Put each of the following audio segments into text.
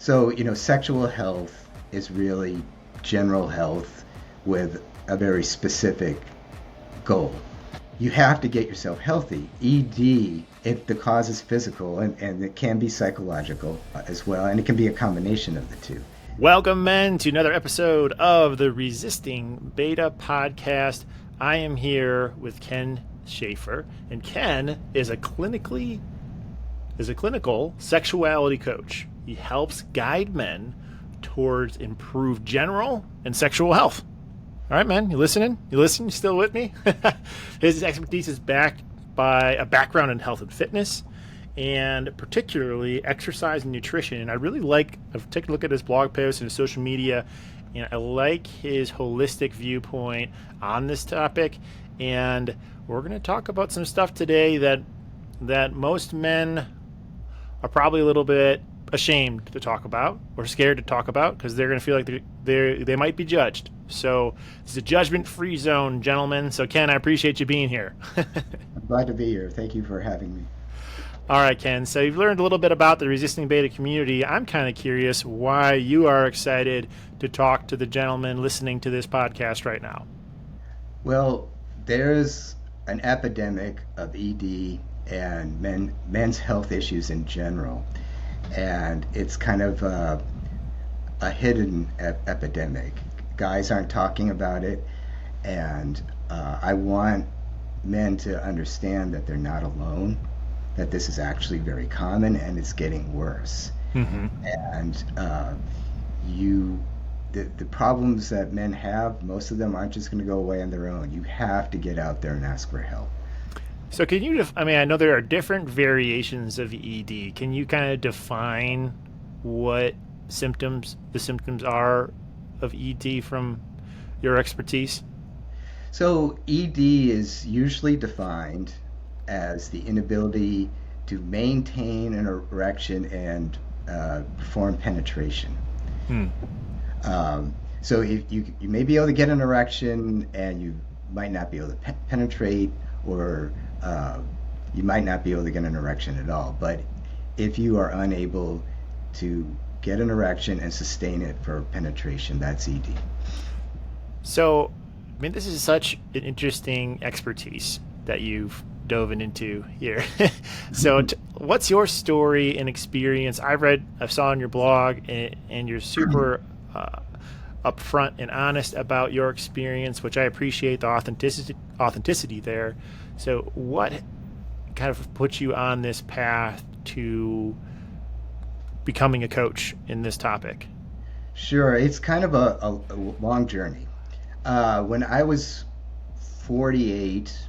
So, sexual health is really general health with a very specific goal. You have to get yourself healthy. ED, if the cause is physical, and it can be psychological as well, and it can be a combination of the two. Welcome, men, to another episode of the Resisting Beta podcast. I am here with Ken Schafer, and Ken is a clinical sexuality coach. He helps guide men towards improved general and sexual health. All right, man, you listening? You still with me? His expertise is backed by a background in health and fitness, and particularly exercise and nutrition. And I've taken a look at his blog posts and his social media, and I like his holistic viewpoint on this topic. And we're going to talk about some stuff today that most men are probably a little bit ashamed to talk about or scared to talk about because they're going to feel like they might be judged. So it's a judgment-free zone, gentlemen. So Ken, I appreciate you being here. I'm glad to be here. Thank you for having me. All right, Ken. So you've learned a little bit about the Resisting Beta community. I'm kind of curious why you are excited to talk to the gentleman listening to this podcast right now. Well, there's an epidemic of ED and men's health issues in general. And it's kind of a hidden epidemic. Guys aren't talking about it, and I want men to understand that they're not alone, that this is actually very common and it's getting worse. Mm-hmm. And the problems that men have, most of them aren't just going to go away on their own. You have to get out there and ask for help. So can you, I know there are different variations of ED. Can you kind of define what the symptoms are of ED from your expertise? So ED is usually defined as the inability to maintain an erection and perform penetration. So if you may be able to get an erection and you might not be able to penetrate, or you might not be able to get an erection at all. But if you are unable to get an erection and sustain it for penetration, that's ED. So, this is such an interesting expertise that you've dove into here. So, what's your story and experience? I saw on your blog, and you're super upfront and honest about your experience, which I appreciate the authenticity there. So what kind of put you on this path to becoming a coach in this topic? Sure. It's kind of a long journey. When I was 48,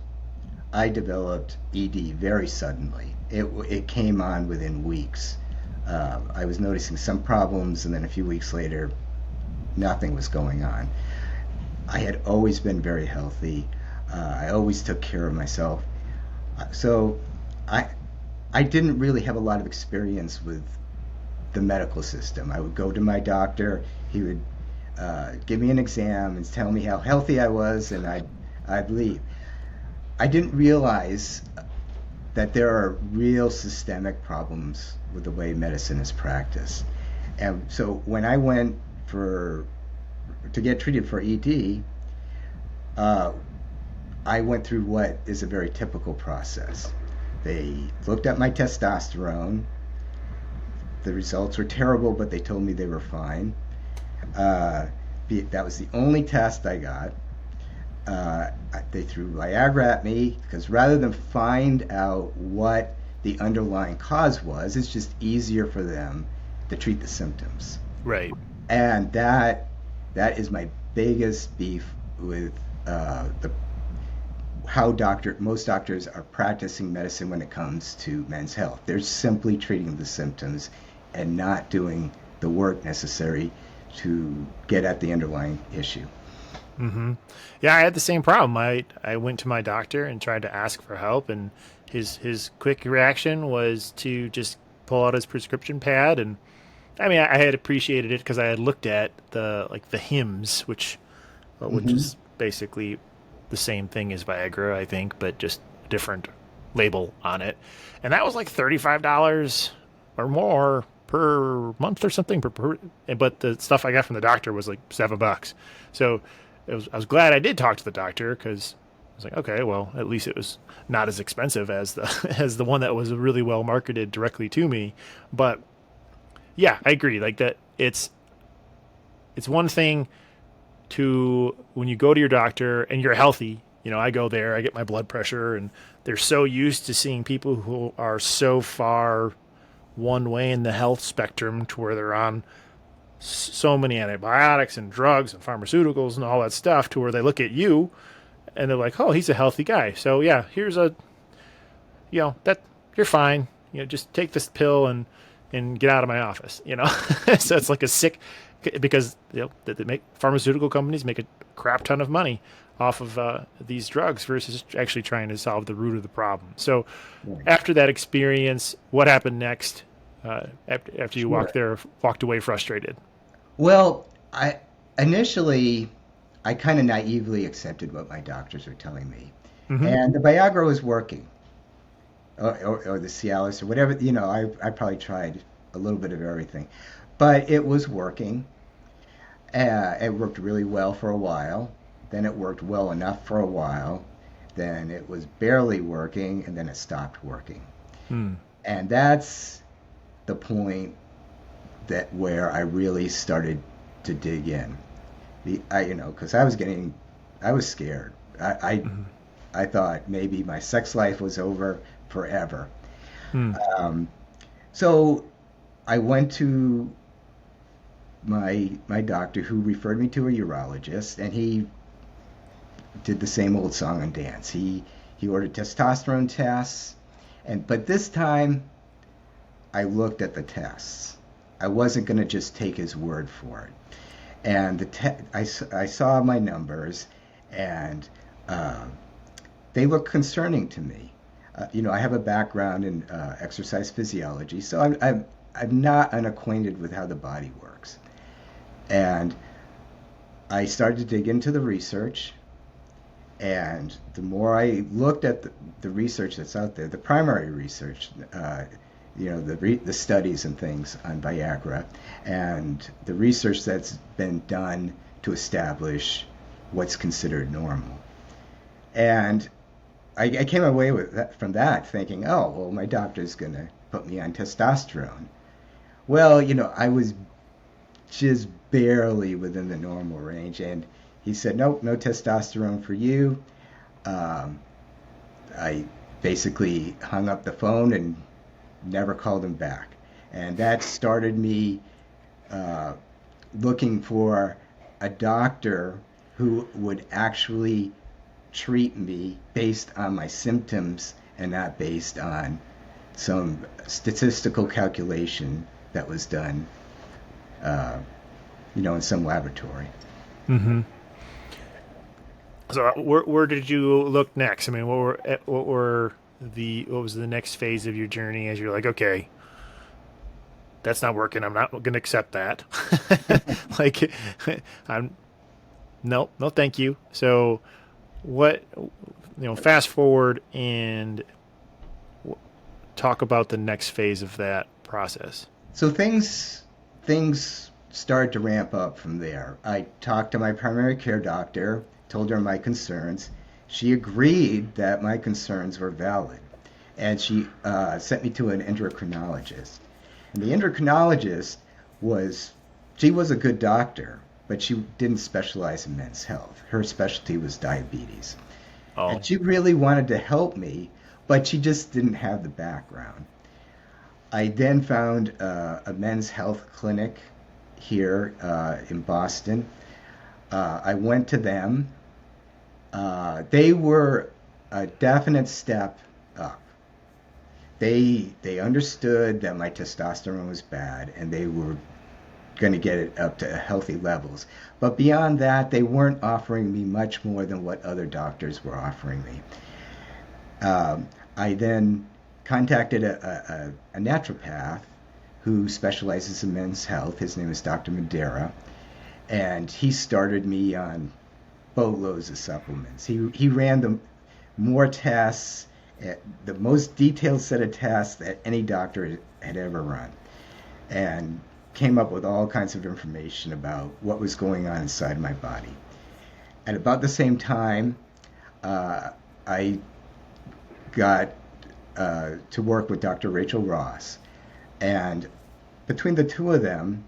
I developed ED very suddenly. It came on within weeks. I was noticing some problems, and then a few weeks later, nothing was going on. I had always been very healthy. I always took care of myself. So I didn't really have a lot of experience with the medical system. I would go to my doctor. He would give me an exam and tell me how healthy I was, and I'd leave. I didn't realize that there are real systemic problems with the way medicine is practiced. And so when I went to get treated for ED, I went through what is a very typical process. They looked at my testosterone. The results were terrible, but they told me they were fine. That was the only test I got. They threw Viagra at me because rather than find out what the underlying cause was, it's just easier for them to treat the symptoms. Right. And that is my biggest beef with how most doctors are practicing medicine when it comes to men's health. They're simply treating the symptoms and not doing the work necessary to get at the underlying issue. Mm-hmm. Yeah, I had the same problem. I went to my doctor and tried to ask for help, and his quick reaction was to just pull out his prescription pad. And I had appreciated it because I had looked at the hymns, which is basically the same thing as Viagra, I think, but just a different label on it. And that was like $35 or more per month or something. But the stuff I got from the doctor was like $7. So I was glad I did talk to the doctor, because I was like, okay, well, at least it was not as expensive as the as the one that was really well marketed directly to me. But yeah, I agree. Like that, it's one thing to when you go to your doctor and you're healthy. I go there, I get my blood pressure, and they're so used to seeing people who are so far one way in the health spectrum to where they're on so many antibiotics and drugs and pharmaceuticals and all that stuff, to where they look at you and they're like, oh, he's a healthy guy. So yeah, here's that you're fine. Just take this pill and get out of my office. So it's like a sick, because they make pharmaceutical companies make a crap ton of money off of these drugs versus actually trying to solve the root of the problem. So after that experience, what happened next? After you walked away frustrated. Well, initially I kind of naively accepted what my doctors were telling me, Mm-hmm. and the Viagra was working, or the Cialis or whatever. I probably tried a little bit of everything, but it was working. It worked really well for a while. Then it worked well enough for a while. Then it was barely working, and then it stopped working. Hmm. And that's the point where I really started to dig in. Because I was scared. Mm-hmm. I thought maybe my sex life was over forever. Hmm. So I went to my doctor, who referred me to a urologist, and he did the same old song and dance. He ordered testosterone tests, but this time I looked at the tests. I wasn't going to just take his word for it. And I saw my numbers, and they look concerning to me. I have a background in exercise physiology, so I'm not unacquainted with how the body works. And I started to dig into the research, and the more I looked at the research that's out there, the primary research, the studies and things on Viagra, and the research that's been done to establish what's considered normal. And I came away from that thinking, oh, well, my doctor's going to put me on testosterone. Well, I was just barely within the normal range, and he said, nope, no testosterone for you. I basically hung up the phone and never called him back. And that started me looking for a doctor who would actually treat me based on my symptoms and not based on some statistical calculation that was done, in some laboratory. Mm-hmm. So where did you look next? I mean, what was the next phase of your journey as you're like, okay, that's not working. I'm not going to accept that. Like, no, thank you. So what, fast forward and talk about the next phase of that process. So things started to ramp up from there. I talked to my primary care doctor, told her my concerns. She agreed that my concerns were valid, and she sent me to an endocrinologist. And the endocrinologist was a good doctor, but she didn't specialize in men's health. Her specialty was diabetes. Oh. And she really wanted to help me, but she just didn't have the background. I then found a men's health clinic here in Boston. I went to them. They were a definite step up. They understood that my testosterone was bad, and they were going to get it up to healthy levels. But beyond that, they weren't offering me much more than what other doctors were offering me. I then contacted a naturopath who specializes in men's health. His name is Dr. Madeira, and he started me on boatloads of supplements. He ran more tests, the most detailed set of tests that any doctor had ever run. and came up with all kinds of information about what was going on inside my body. At about the same time, I got to work with Dr. Rachel Ross. And between the two of them,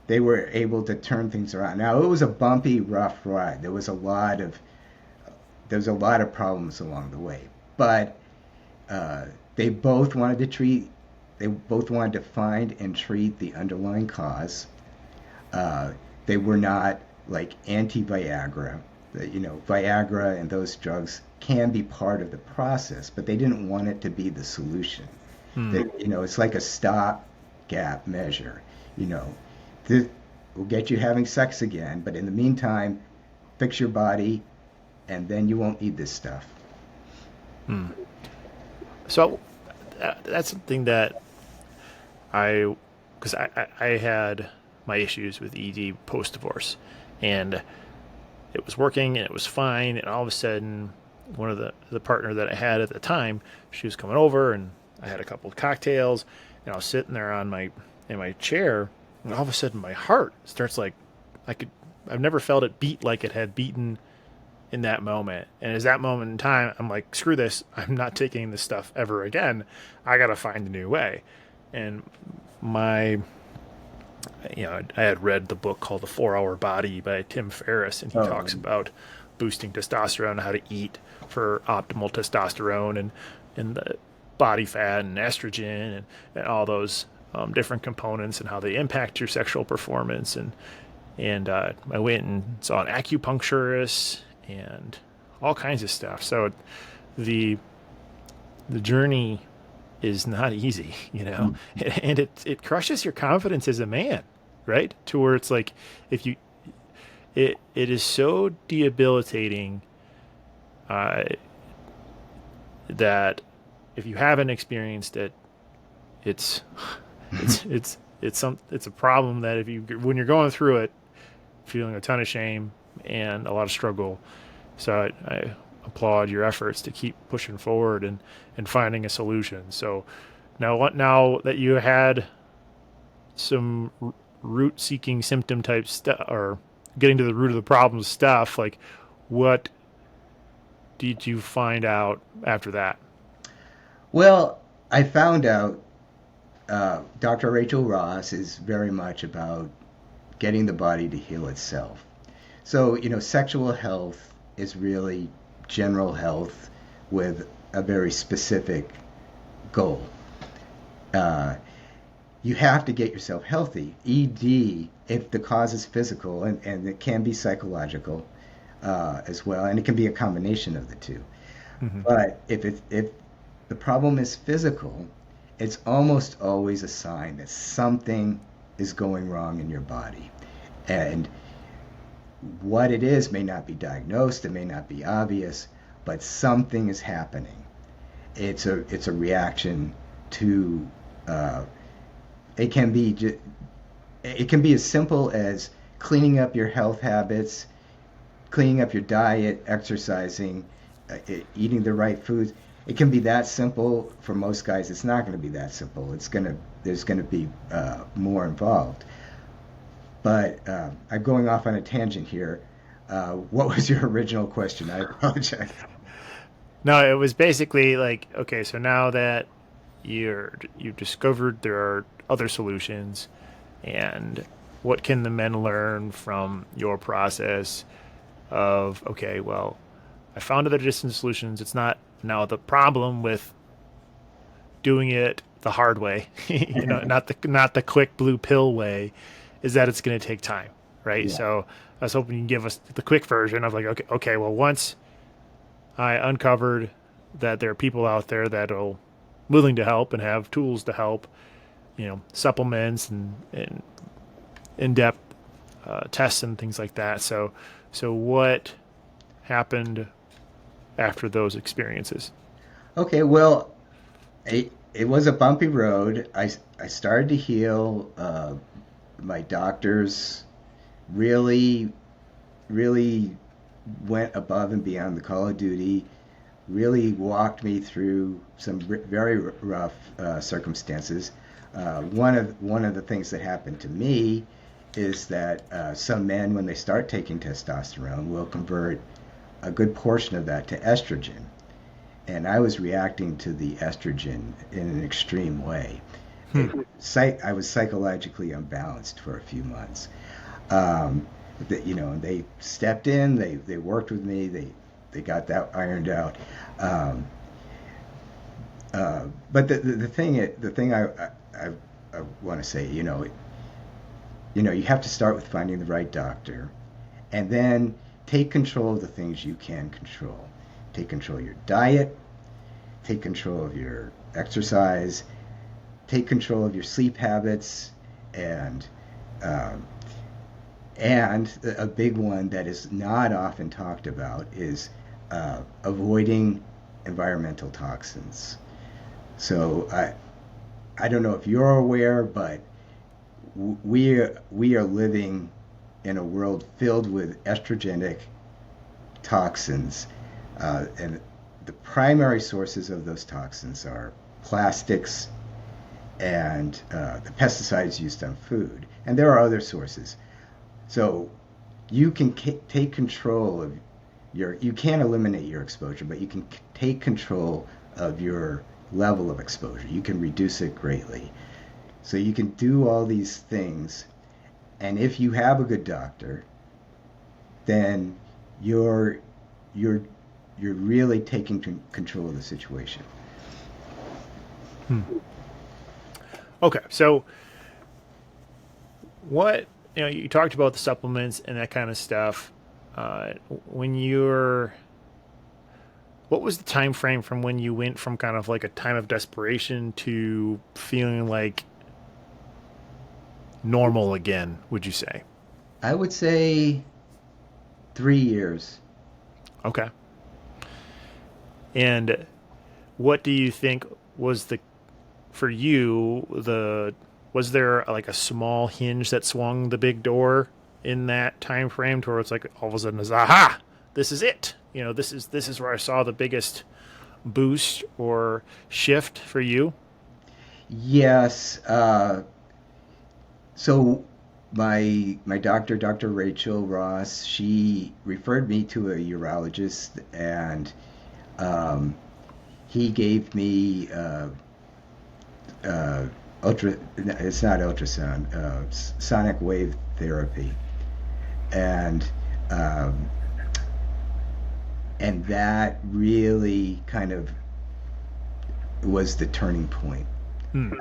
they were able to turn things around. Now, it was a bumpy, rough ride. There was a lot of problems along the way. But they both wanted to find and treat the underlying cause. They were not like anti-Viagra. Viagra and those drugs can be part of the process, but they didn't want it to be the solution. It's like a stop-gap measure. This will get you having sex again, but in the meantime, fix your body, and then you won't need this stuff. So that's something that because I had my issues with ED post-divorce, and it was working and it was fine, and all of a sudden, one of the partner that I had at the time, she was coming over, and I had a couple of cocktails, and I was sitting there in my chair, and all of a sudden my heart starts I've never felt it beat like it had beaten in that moment. And as that moment in time, I'm like, screw this, I'm not taking this stuff ever again. I got to find a new way. And I had read the book called The 4-Hour Body by Tim Ferriss, and he talks about boosting testosterone, how to eat for optimal testosterone and the body fat and estrogen and all those different components and how they impact your sexual performance. And I went and saw an acupuncturist and all kinds of stuff. So the journey is not easy, and it crushes your confidence as a man, right? To where it's like, it is so debilitating that if you haven't experienced it, it's a problem that when you're going through it, feeling a ton of shame and a lot of struggle. So I applaud your efforts to keep pushing forward and finding a solution. So now that you had some root seeking symptom type stuff, or getting to the root of the problem stuff, like what did you find out after that? Well, I found out Dr. Rachel Ross is very much about getting the body to heal itself. So, sexual health is really general health with a very specific goal. You have to get yourself healthy. ED, if the cause is physical, and it can be psychological as well, and it can be a combination of the two. Mm-hmm. But if the problem is physical, it's almost always a sign that something is going wrong in your body. And what it is may not be diagnosed, it may not be obvious, but something is happening. It's a reaction to it can be as simple as cleaning up your health habits, cleaning up your diet, exercising, eating the right foods. It can be that simple. For most guys, it's not going to be that simple. There's going to be more involved. But I'm going off on a tangent here. What was your original question? I apologize. No, it was basically like, okay, so now that you've discovered there are other solutions, and what can the men learn from your process of, okay, well, I found other distant solutions. It's not now the problem with doing it the hard way, not the quick blue pill way, is that it's going to take time, right? Yeah. So I was hoping you can give us the quick version of like, okay, well, once I uncovered that there are people out there that are willing to help and have tools to help, supplements and in-depth tests and things like that. So what happened after those experiences? Okay, well, it was a bumpy road. I started to heal. My doctors really went above and beyond the call of duty, really walked me through some very rough circumstances. One of the things that happened to me is that some men, when they start taking testosterone, will convert a good portion of that to estrogen. And I was reacting to the estrogen in an extreme way. I was psychologically unbalanced for a few months. They stepped in, they worked with me, they got that ironed out. But the thing I want to say, you have to start with finding the right doctor, and then take control of the things you can control. Take control of your diet, take control of your exercise, take control of your sleep habits, and a big one that is not often talked about is avoiding environmental toxins. So I don't know if you're aware, but we are living in a world filled with estrogenic toxins, and the primary sources of those toxins are plastics and the pesticides used on food, and there are other sources. So you can take control of you can't eliminate your exposure, but you can take control of your level of exposure. You can reduce it greatly. So you can do all these things, and if you have a good doctor, then you're really taking control of the situation. Okay, so what you talked about the supplements and that kind of stuff. What was the time frame from when you went from kind of like a time of desperation to feeling like normal again, would you say? I would say 3 years. Okay. And what do you think was was there like a small hinge that swung the big door in that time frame to where it's like all of a sudden it's, aha, this is it. This is where I saw the biggest boost or shift for you? Yes. So my doctor, Dr. Rachel Ross, she referred me to a urologist, and he gave me it's not ultrasound, sonic wave therapy, and that really kind of was the turning point.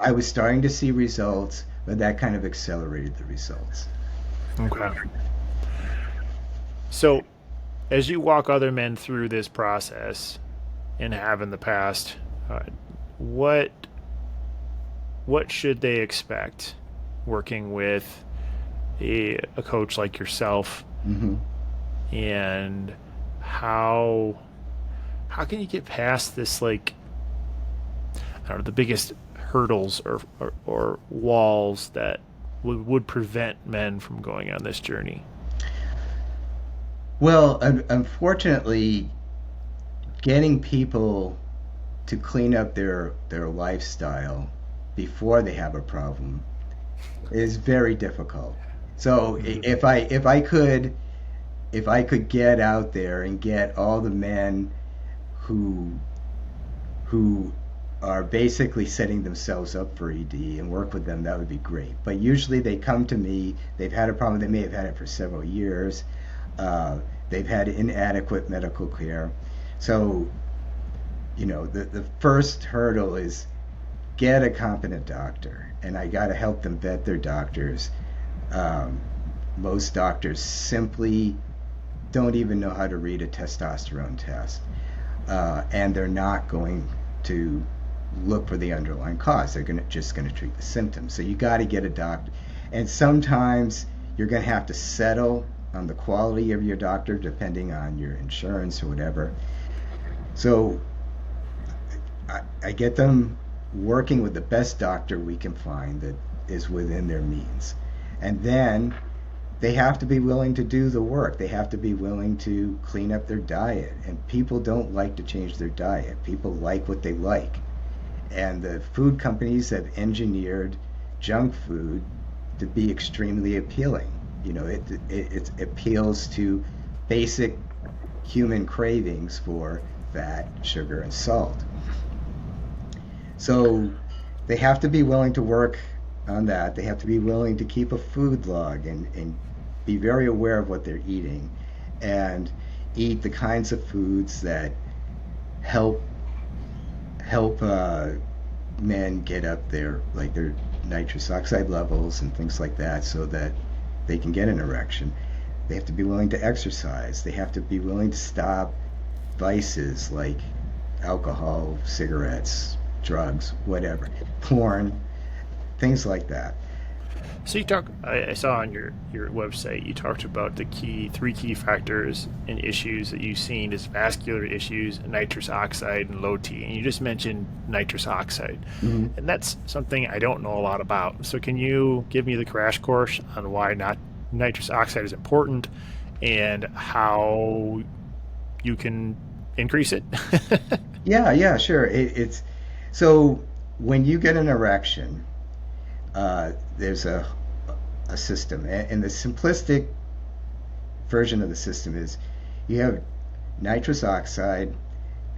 I was starting to see results, but that kind of accelerated the results. Okay. So, as you walk other men through this process, and have in the past, what should they expect working with a coach like yourself? Mm-hmm. And how can you get past this, like, I don't know, the biggest hurdles or walls that would prevent men from going on this journey? Well, unfortunately, getting people to clean up their lifestyle before they have a problem is very difficult. So if I could get out there and get all the men who are basically setting themselves up for ED and work with them, that would be great. But usually they come to me, they've had a problem, they may have had it for several years, they've had inadequate medical care. So, the first hurdle is get a competent doctor, and I got to help them vet their doctors. Most doctors simply don't even know how to read a testosterone test, and they're not going to look for the underlying cause. They're just going to treat the symptoms. So you got to get a doctor, and sometimes you're going to have to settle on the quality of your doctor depending on your insurance or whatever. So I get them working with the best doctor we can find that is within their means. And then they have to be willing to do the work. They have to be willing to clean up their diet. And people don't like to change their diet. People like what they like. And the food companies have engineered junk food to be extremely appealing. It appeals to basic human cravings for fat, sugar, and salt. So they have to be willing to work on that. They have to be willing to keep a food log and be very aware of what they're eating and eat the kinds of foods that help men get up their nitrous oxide levels and things like that so that they can get an erection. They have to be willing to exercise. They have to be willing to stop vices like alcohol, cigarettes, drugs, whatever, porn, things like that. So I saw on your website, you talked about the three key factors and issues that you've seen as vascular issues, nitrous oxide and low T. And you just mentioned nitrous oxide. Mm-hmm. And that's something I don't know a lot about. So can you give me the crash course on why nitrous oxide is important and how you can increase it? Yeah, sure. It's so when you get an erection, there's a system, and the simplistic version of the system is you have nitrous oxide,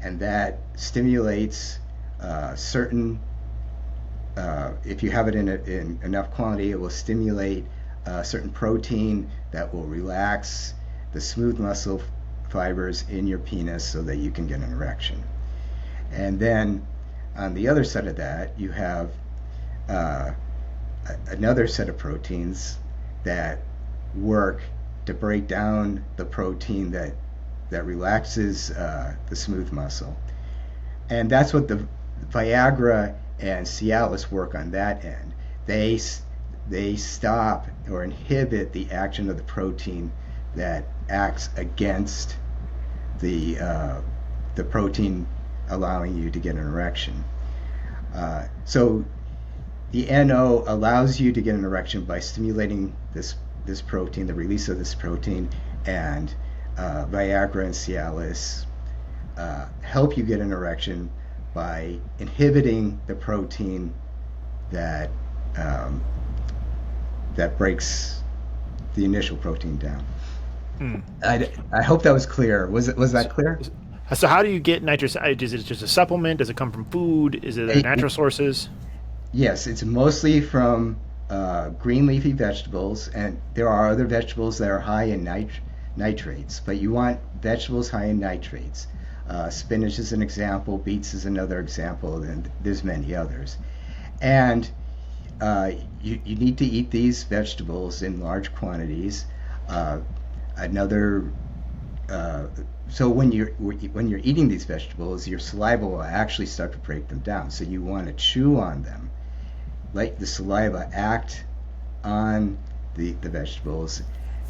and that stimulates certain. If you have it in enough quantity, it will stimulate certain protein that will relax the smooth muscle fibers in your penis so that you can get an erection. And then on the other side of that, you have another set of proteins that work to break down the protein that relaxes the smooth muscle. And that's what the Viagra and Cialis work on that end. They stop or inhibit the action of the protein that acts against the protein allowing you to get an erection. So the NO allows you to get an erection by stimulating this protein, the release of this protein, and Viagra and Cialis help you get an erection by inhibiting the protein that breaks the initial protein down. I hope that was clear. Was that clear? So how do you get nitrous? Is it just a supplement? Does it come from food? Is it natural sources? Yes, it's mostly from green leafy vegetables, and there are other vegetables that are high in nitrates, but you want vegetables high in nitrates. Spinach is an example, beets is another example, and there's many others. And you need to eat these vegetables in large quantities. So when you're eating these vegetables, your saliva will actually start to break them down. So you want to chew on them, let the saliva act on the vegetables,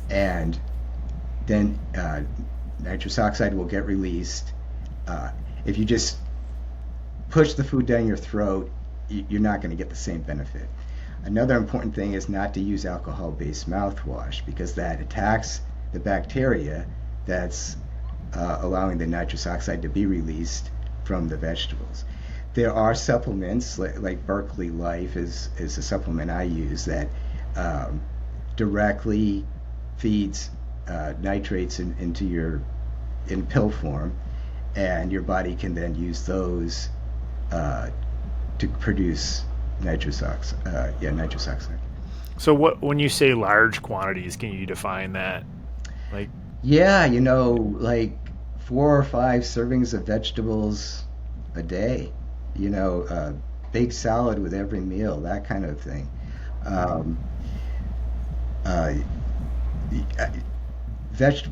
and then nitrous oxide will get released. If you just push the food down your throat, you're not going to get the same benefit. Another important thing is not to use alcohol-based mouthwash, because that attacks the bacteria that's allowing the nitrous oxide to be released from the vegetables. There are supplements like Berkeley Life is a supplement I use that directly feeds nitrates into in pill form, and your body can then use those to produce nitrous oxide. So when you say large quantities, can you define that? Yeah, like 4 or 5 servings of vegetables a day. Big salad with every meal, that kind of thing.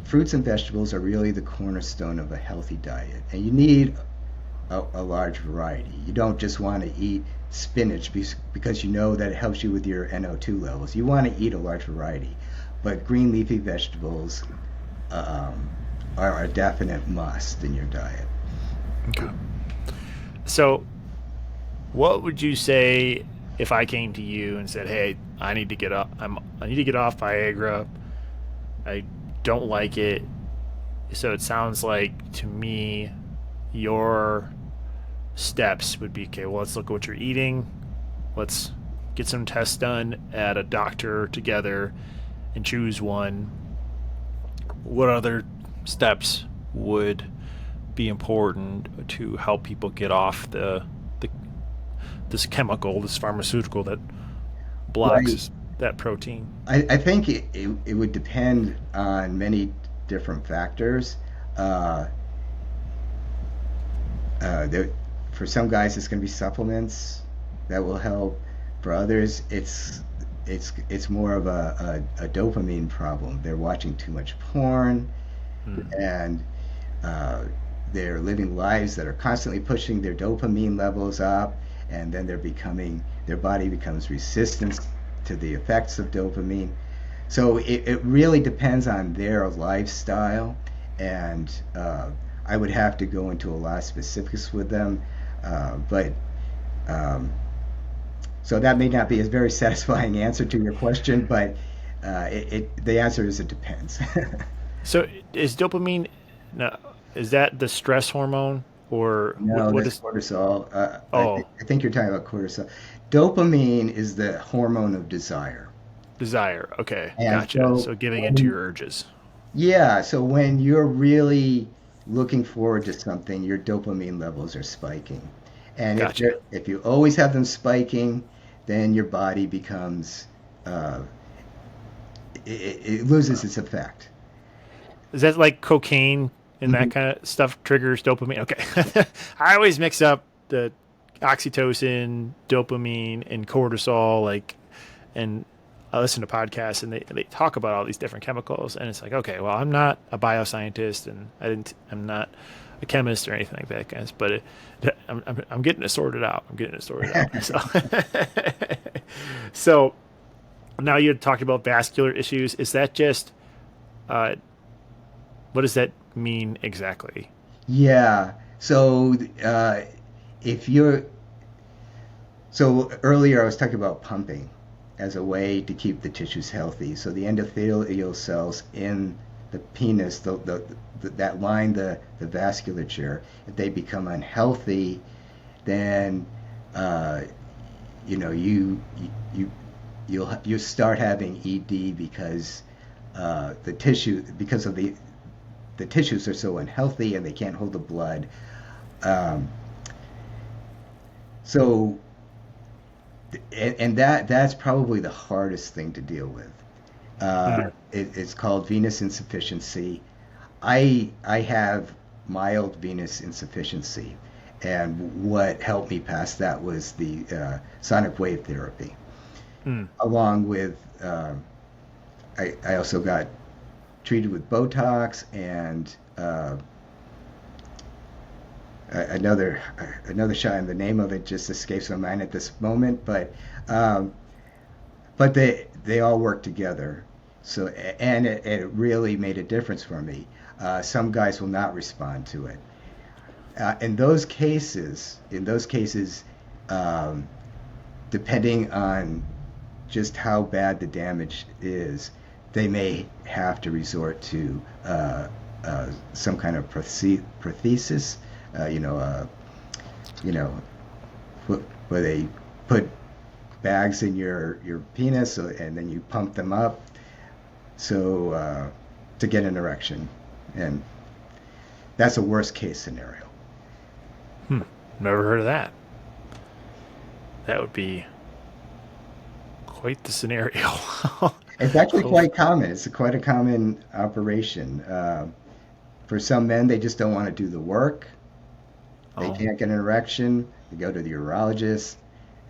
Fruits and vegetables are really the cornerstone of a healthy diet, and you need a large variety. You don't just want to eat spinach because you know that it helps you with your NO2 levels. You want to eat a large variety, but green leafy vegetables are a definite must in your diet. Okay. So what would you say if I came to you and said, "Hey, I need to get off Viagra. I don't like it." So it sounds like to me you're steps would be, okay, well, let's look at what you're eating. Let's get some tests done at a doctor together and choose one. What other steps would be important to help people get off this chemical, this pharmaceutical that Right. blocks that protein? I think it would depend on many different factors. Uh, there, for some guys, it's going to be supplements that will help. For others, it's more of a dopamine problem. They're watching too much porn, Hmm. and uh, they're living lives that are constantly pushing their dopamine levels up, and then their body becomes resistant to the effects of dopamine. So it really depends on their lifestyle, and I would have to go into a lot of specifics with them, but um, so that may not be a very satisfying answer to your question, but the answer is it depends. So is dopamine, no, is that the stress hormone, or No, what that's is? cortisol. Oh, I think you're talking about cortisol. Dopamine is the hormone of desire. desire. Okay, And gotcha. so, So giving into when, your urges. yeah, so when you're really looking forward to something, your dopamine levels are spiking. And Gotcha. if you always have them spiking, then your body becomes uh, it loses its effect. Is that like cocaine and that Mhm. kind of stuff triggers dopamine? Okay. I always mix up the oxytocin, dopamine, and cortisol. Like, and I listen to podcasts and they talk about all these different chemicals, and it's like, okay, well, I'm not a bioscientist and I'm not a chemist or anything like that, guys. But I'm getting it sorted out. I'm getting it sorted out. So, so now you had talked about vascular issues. Is that just uh, what does that mean exactly? Yeah. So if you're so earlier I was talking about pumping as a way to keep the tissues healthy. So the endothelial cells in the penis, that line the vasculature, if they become unhealthy, then uh, you know you you'll start having ED because the tissue because of the tissues are so unhealthy and they can't hold the blood. Um, so and that's probably the hardest thing to deal with. Mhm. It's called venous insufficiency. I have mild venous insufficiency, and what helped me pass that was the sonic wave therapy, Mm. along with I also got treated with Botox and another shot, and the name of it just escapes my mind at this moment. Um, but they all work together. So and it really made a difference for me. Some guys will not respond to it. In those cases, um, depending on just how bad the damage is, they may have to resort to some kind of prothesis. Uh, you know, uh, you know, where they put bags in your penis, and then you pump them up so to get an erection, and that's a worst case scenario. Hmm. Never heard of that. That would be quite the scenario. It's actually Oh, quite common. It's quite a common operation. For some men, they just don't want to do the work. They oh, can't get an erection. They go to the urologist,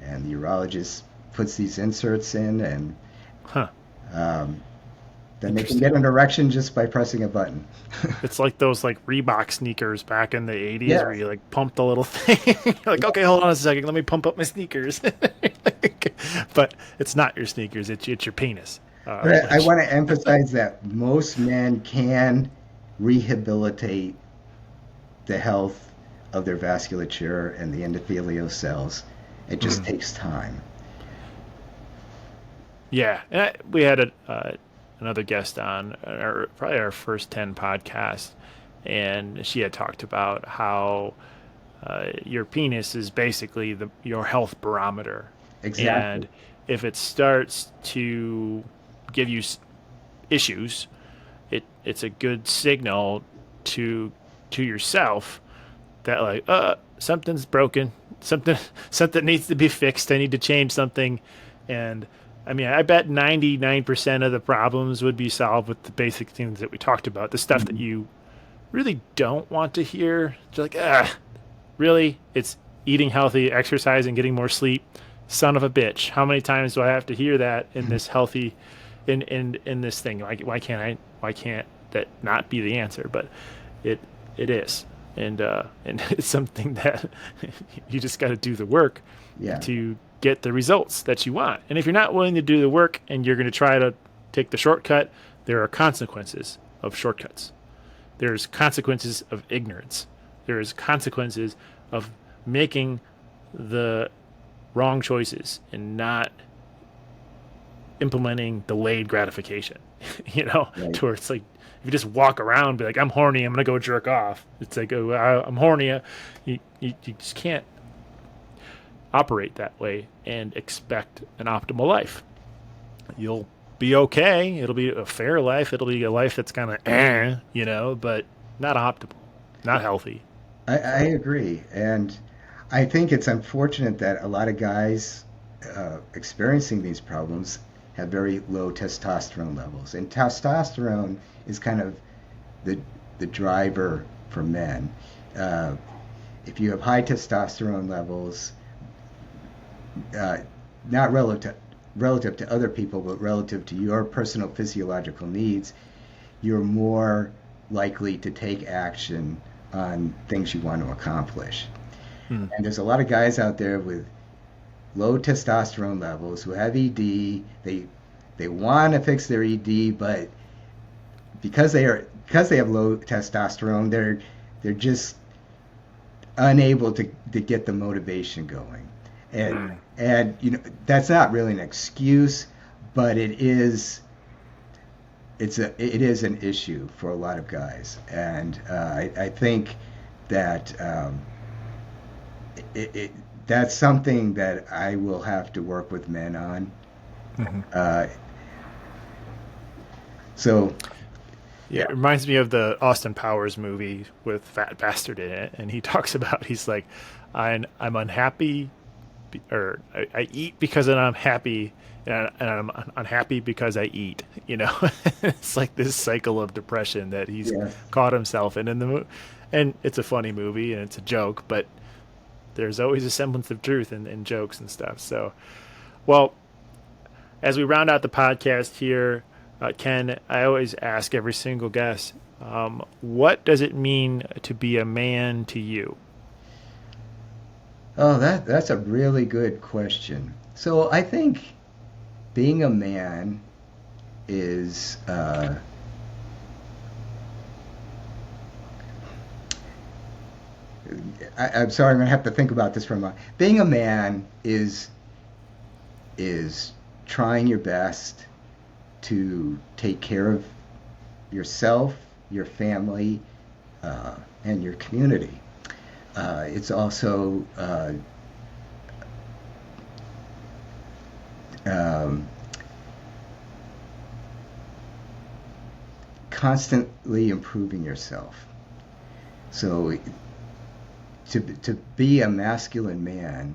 and the urologist puts these inserts in, and huh. um, then they can get Interesting. an erection just by pressing a button. It's like those like Reebok sneakers back in the '80s where Yes. you like pump the little thing. You're like, Yeah. okay, hold on a second, let me pump up my sneakers. But it's not your sneakers; it's your penis. But I Which, want to emphasize that most men can rehabilitate the health of their vasculature and the endothelial cells. It just mm, takes time. yeah, and we had another guest on probably our first 10 podcasts, and she had talked about how your penis is basically your health barometer. Exactly. And if it starts to give you issues, it's a good signal to yourself that like something's broken, something needs to be fixed. I need to change something. And I mean, I bet 99% of the problems would be solved with the basic things that we talked about, the stuff that Mhm. you really don't want to hear. Just like, really? It's eating healthy, exercising, getting more sleep. Son of a bitch. How many times do I have to hear that in this healthy in this thing? Why can't that not be the answer? But it it is. And it's something that you just got to do the work Yeah. to get the results that you want. And if you're not willing to do the work and you're going to try to take the shortcut, there are consequences of shortcuts. There's consequences of ignorance. There's consequences of making the wrong choices and not implementing delayed gratification. Right. To where it's like if you just walk around and be like, I'm horny, I'm gonna go jerk off. It's like, oh, I'm horny. You just can't operate that way and expect an optimal life. You'll be okay. It'll be a fair life. It'll be a life that's kind of, but not optimal, not healthy. I So, agree. And I think it's unfortunate that a lot of guys experiencing these problems have very low testosterone levels. And testosterone is kind of the, the driver for men. Uh, if you have high testosterone levels, uh, not relative to other people, but relative to your personal physiological needs, you're more likely to take action on things you want to accomplish. hmm. And there's a lot of guys out there with low testosterone levels who have ED. They want to fix their ED, but because they have low testosterone, they're just unable to get the motivation going. And that's not really an excuse, but it is an issue for a lot of guys. And I think that that's something that I will have to work with men on. Hmm. Uh, so Yeah, yeah. it reminds me of the Austin Powers movie with Fat Bastard in it, and he talks about he's like, I'm unhappy, I eat because I'm happy, and I'm unhappy because I eat. It's like this cycle of depression that he's Yes. caught himself in and it's a funny movie and it's a joke, but there's always a semblance of truth in jokes and stuff. So, well, as we round out the podcast here, Ken, I always ask every single guest, what does it mean to be a man to you? Oh, that's a really good question. So I think being a man is I'm sorry, I'm gonna have to think about this for a moment. Being a man is trying your best to take care of yourself, your family, and your community. It's also um, constantly improving yourself. So to be a masculine man,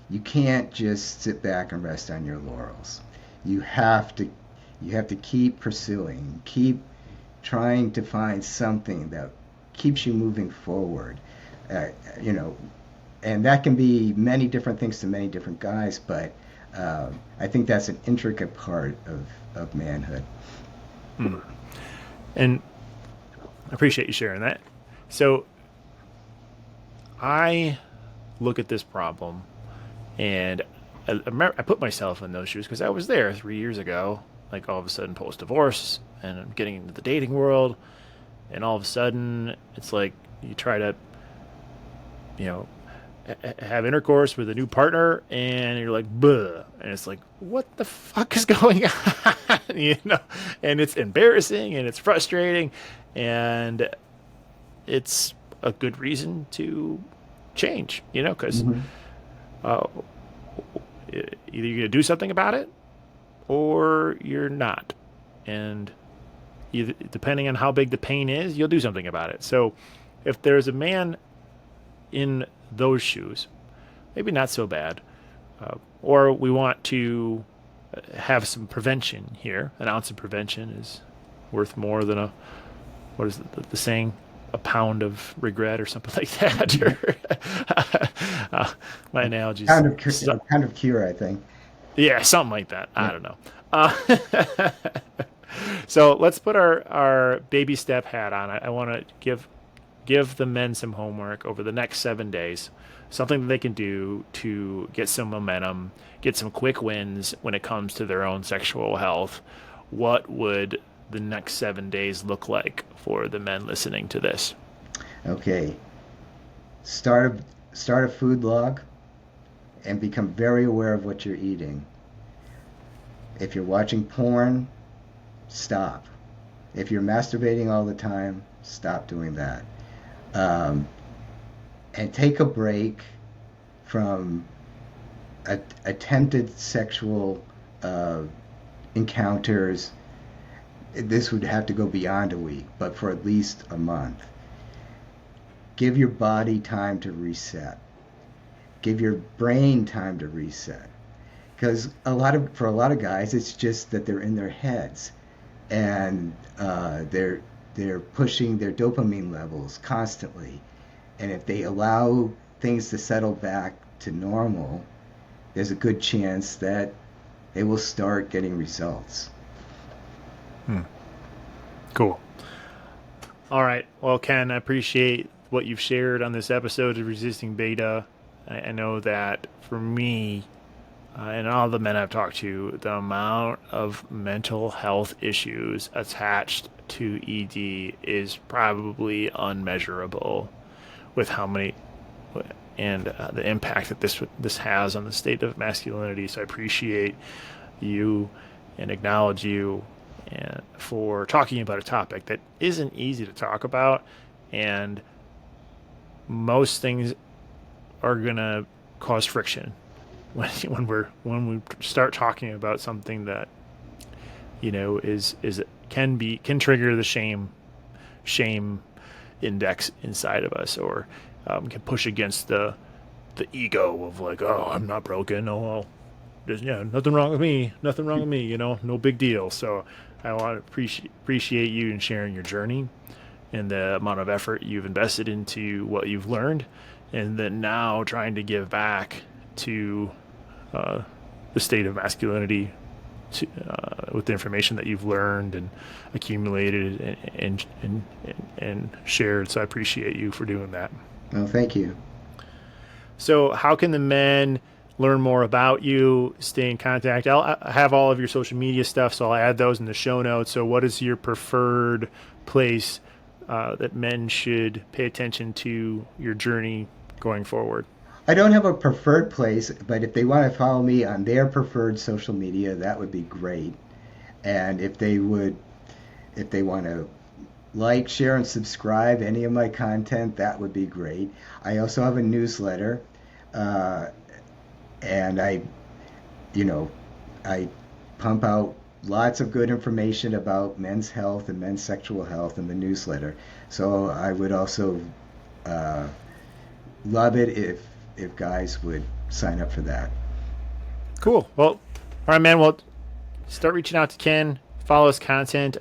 you can't just sit back and rest on your laurels. You have to you have to keep pursuing, keep trying to find something that keeps you moving forward. Uh, you know, and that can be many different things to many different guys, but I think that's an intricate part of manhood. Hmm. And I appreciate you sharing that. So I look at this problem and I put myself in those shoes because I was there 3 years ago, like all of a sudden post divorce, and I'm getting into the dating world, and all of a sudden it's like you try to, you know, have intercourse with a new partner, and you're like, "Buh," and it's like, what the fuck is going on? And it's embarrassing and it's frustrating, and it's a good reason to change, because Mm-hmm. uh, either you're going to do something about it or you're not. And either, depending on how big the pain is, you'll do something about it. So if there's a man in those shoes, maybe not so bad, or we want to have some prevention here. An ounce of prevention is worth more than what is the saying? A pound of regret or something like that. My analogies. Kind of cure, I think. Yeah, something like that. Yeah. I don't know. So let's put our baby step hat on. I want to give the men some homework over the next 7 days, something that they can do to get some momentum, get some quick wins when it comes to their own sexual health. What would the next 7 days look like for the men listening to this? Okay. Start a food log and become very aware of what you're eating. If you're watching porn, stop. If you're masturbating all the time, stop doing that. And take a break from attempted sexual encounters. This would have to go beyond a week, but for at least a month. Give your body time to reset. Give your brain time to reset. Because for a lot of guys, it's just that they're in their heads, and they're pushing their dopamine levels constantly. And if they allow things to settle back to normal, there's a good chance that they will start getting results. Cool. All right. Well, Ken, I appreciate what you've shared on this episode of Resisting Beta. I know that for me, and all the men I've talked to, the amount of mental health issues attached to ED is probably unmeasurable with how many and the impact that this has on the state of masculinity. So I appreciate you and acknowledge you and for talking about a topic that isn't easy to talk about, and most things are gonna cause friction when we start talking about something that can trigger the shame index inside of us, or can push against the ego of like, oh, I'm not broken, oh well, there's nothing wrong with me, no big deal. So I want to appreciate you and sharing your journey and the amount of effort you've invested into what you've learned, and then now trying to give back to the state of masculinity with the information that you've learned and accumulated and shared. So I appreciate you for doing that. Well, thank you. So how can the men learn more about you, stay in contact? I have all of your social media stuff, so I'll add those in the show notes. So what is your preferred place that men should pay attention to your journey going forward? I don't have a preferred place, but if they want to follow me on their preferred social media, that would be great. And if they want to like, share, and subscribe any of my content, that would be great. I also have a newsletter, and I pump out lots of good information about men's health and men's sexual health in the newsletter. So I would also love it if guys would sign up for that. Cool. Well, all right, man. Well, start reaching out to Ken. Follow his content.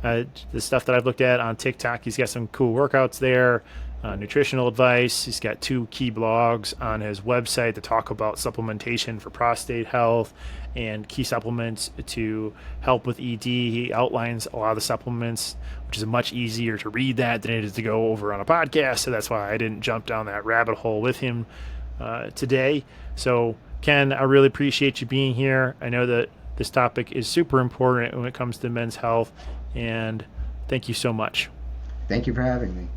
The stuff that I've looked at on TikTok, he's got some cool workouts there, nutritional advice. He's got 2 key blogs on his website that talk about supplementation for prostate health and key supplements to help with ED. He outlines a lot of the supplements, which is much easier to read that than it is to go over on a podcast. So that's why I didn't jump down that rabbit hole with him today. So Ken, I really appreciate you being here. I know that this topic is super important when it comes to men's health, and thank you so much. Thank you for having me.